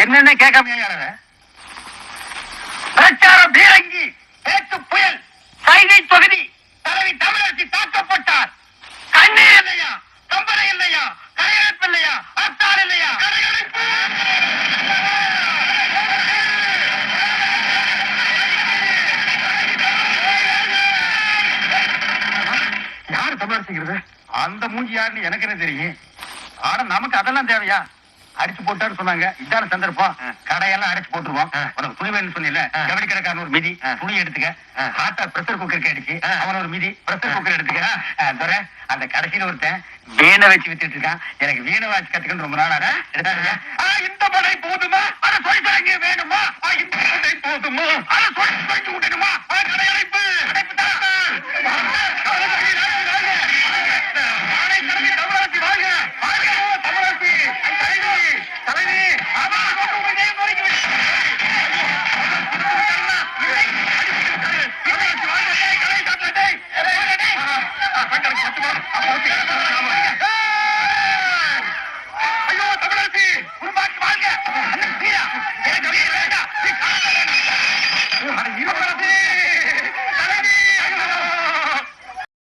என்னென்ன கேட்காம பிரச்சாரம் பீரங்கி பேச்சு புயல் சைதை தொகுதி தலைவி தமிழரசி தாக்கப்பட்டார். கண்ணீர் இல்லையா, கம்பரை இல்லையா, கரையடைப்பு இல்லையா, அத்தார் இல்லையா, கரையடைப்பு. யாரு தமிழரசிங்கிறது? அந்த மூஞ்சி யாருன்னு எனக்கு என்ன தெரியும்? ஆனா நமக்கு அதெல்லாம் தேவையா? அடிச்சு போட்டான்னு சொன்னாங்க. இதான சந்தர்ப்பம். கடையெல்லாம் அடிச்சு போட்டுருவோம். உனக்கு துணி வேணும்னு சொன்னீங்க. ஜவுளி கடைக்காரன் ஒரு மிதி துணி எடுத்துக்க. ஹாட்டா பிரஷர் குக்கருக்கு அடிச்சு அவன் ஒரு மிதி பிரஷர் குக்கர் எடுத்துக்க. அந்த கடைசியில ஒருத்தன் வீணை வச்சு வித்துட்டு இருக்கான். எனக்கு வீணை வாட்சி கத்துக்கன்னு ரொம்ப நாள் எடுத்தாங்க. இந்த படை போதுமா? அதை சொல்லி வேணுமா? இந்த படை போதுமா? அதை சொல்லி விடணுமா? கடையடைப்பு.